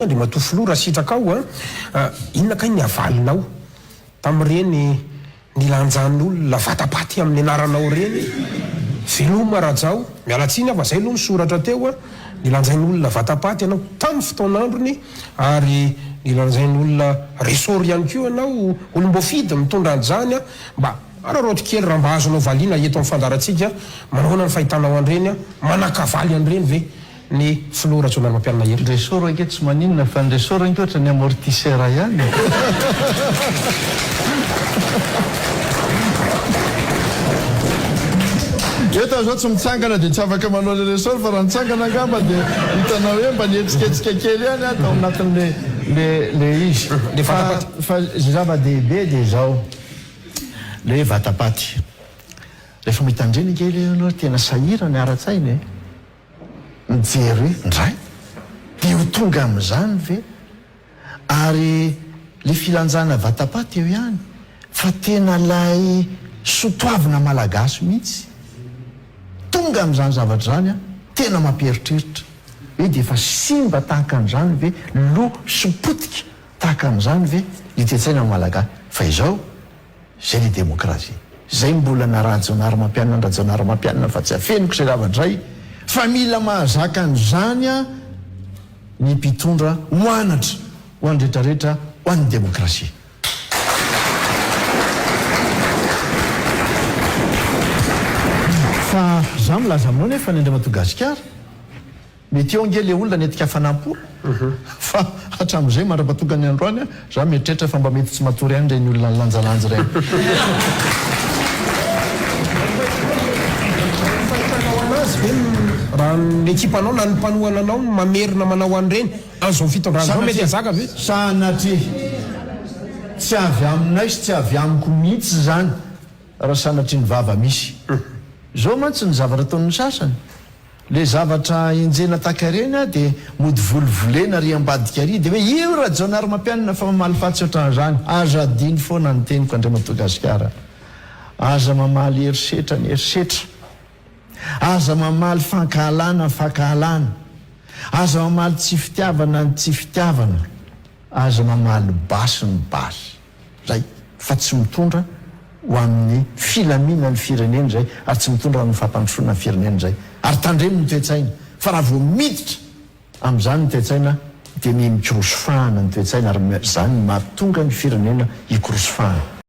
Andry matofilora sitraka ao inona kay ny avalinao tamin'ireny nilanjan'olona vatapaty amin'ny anaranao reny veloma rajao mialatsiny fa zay aloha misoratra teo nilanjain'olona vatapaty ianao tamin'ny fotoan'androny ary nilanjain'olona resory ihany koa ianao olom-boafidy mitondra an'izany mba araroty kely raha mba azonao valiana eto amin'ny fandaratsika manahoana ny fahitanao an'ireny manakavaly an'ireny ve ny flora tsonary mampianana hery resoro anke tsy maninona fa ny resoro anke ohatra ny amortisseur ihany eto zao tsy mitsangana dia tsy afaka manao le resoro fa raha nitsangana angamba dia hitanao hoe mba nietsiketsika kely ihany atao anatin'le izy fa zava-dehibe dia zao le vatapaty rehefa mitandreny kely anao tena sahira ny ara-tsainy mijery hoe ndray dia ho tonga amin'izany ve ary le filanjana vatapaty eo ihany fa tena lay sotoavina malagasy mihitsy tonga amin'izany zavatra zany tena mampieritreritra hoe dia efa simba tahaka an'izany ve lo sopotika tahaka an'izany ve hitetsaina amin'ny malagasy fa izao zay le demokrasia zay mbola narajonary mampianina nrajonary mampianina fa tsy afeniko zay zavatra zay fa mila mahazaka an'izany ny mpitondra hoanatra ho an'ny rehetrarehetra ho an'ny demokrasia fa za milaza aminao nefa ny Andriamatogasikara mety eo ange le olona netika fanampolo fa hatramin'izay mandra-patonga ny androany za mieritreritra fa mba mety tsy matory ihany reny olona lanjalanja reny raha ny ekipanao na ny mpanohana anao mamerina manao an'ireny an'izao fitondranao mety azaka ve sanatria tsy avy aminay sy tsy avy amiko mihitsy zany raha sanatria ny vava misy zao mantsy ny zavatra ataon'ny sasany le zavatra enjena takareny dia mody volovolena ry ambadika ry dia hoe io raha jaonary mampianina fa mamaly fatsy ohatran'izany aza adiny foana ny teniko Andriamatogasikara aza mamaly herisetra ny herisetra aza mamaly fankahalana ny fankahalana aza mamaly tsy fitiavana ny tsy fitiavana aza mamaly basy ny basy zay fa tsy mitondra ho amin'ny filamina ny firenena zay ary tsy mitondra amin'ny fampandrosoana ny firenena zay ary tandremy ny toetsaina fa raha vao miditra amin'izany ny toetsaina dia mikrosofahana ny toetsaina ary zany mahatonga ny firenena ikrosofahana